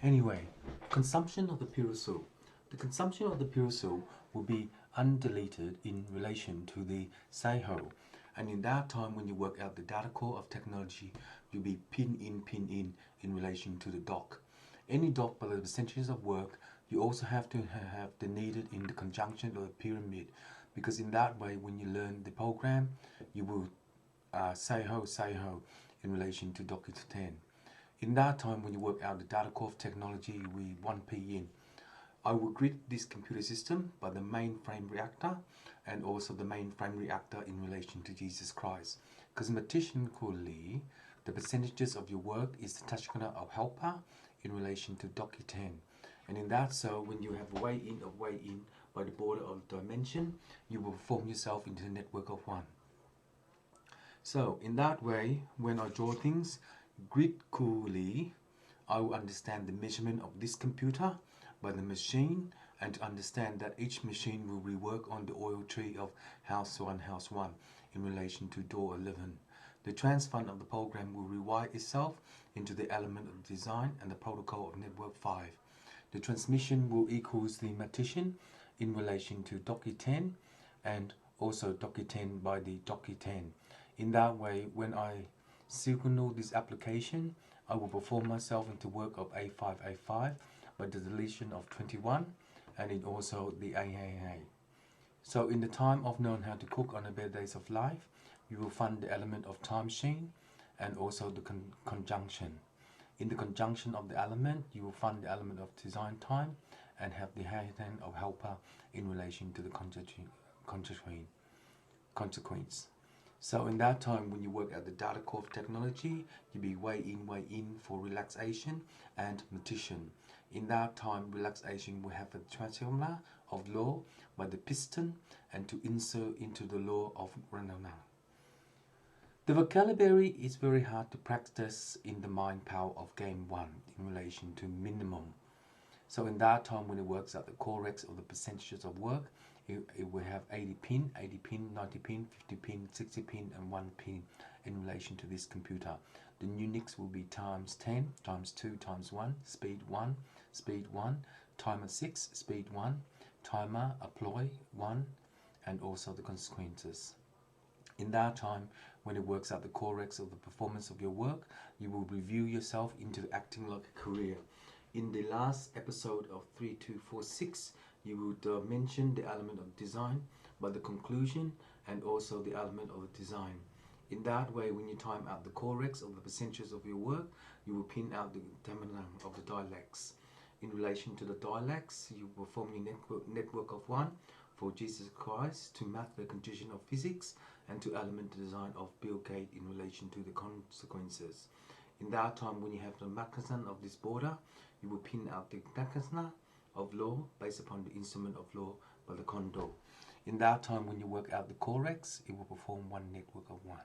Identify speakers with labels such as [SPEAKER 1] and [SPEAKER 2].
[SPEAKER 1] Anyway, consumption of the pyrosil. The consumption of the pyrosil will be undeleted in relation to the SAIHO. And in that time, when you work out the data core of technology, you'll be pin in relation to the doc. Any doc by the percentages of work, you also have to have the needed in the conjunction of the pyramid, because in that way, when you learn the program, you will SAIHO in relation to doc 10. In that time, when you work out the data core of technology, we 1p in. I will grid this computer system by the mainframe reactor and also the mainframe reactor in relation to Jesus Christ. Because mathematically, the percentages of your work is the Tashkana of helper in relation to Doki 10. And in that, so when you have way in by the border of dimension, you will form yourself into the network of one. So in that way, when I draw things, grid coolly, I will understand the measurement of this computer by the machine, and to understand that each machine will rework on the oil tree of house 1 in relation to door 11. The transfund of the program will rewire itself into the element of design and the protocol of network 5. The transmission will equals the mathematician in relation to Doki 10 and also Doki 10 by the Doki 10. In that way, when I signal this application, I will perform myself into work of A5 by the deletion of 21 and in also the AAA. So in the time of knowing how to cook on a better days of life, you will find the element of time machine and also the conjunction. In the conjunction of the element, you will find the element of design time and have the hand of helper in relation to the consequence. So in that time, when you work at the data core of technology, you'll be way in for relaxation and mathematician. In that time, relaxation will have a transformer of law by the piston and to insert into the law of Renan. The vocabulary is very hard to practice in the mind power of game 1 in relation to minimum. So in that time, when it works out the corrects of the percentages of work, it will have 80 pin, 90 pin, 50 pin, 60 pin, and 1 pin in relation to this computer. The Unix will be times 10, times 2, times 1, speed 1, timer 6, speed 1, timer, apply 1, and also the consequences. In that time, when it works out the corrects of the performance of your work, you will review yourself into acting like a career. In the last episode of 3246, you would mention the element of design by the conclusion and also the element of the design. In that way, when you time out the corrects of the percentages of your work, you will pin out the determinant of the dialects. In relation to the dialects, you perform your network of one for Jesus Christ to map the condition of physics and to element design of Bill Gates in relation to the consequences. In that time, when you have the mechanism of this border, you will pin out the mechanism of law based upon the instrument of law by the condo. In that time, when you work out the corrects, it will perform one network of one.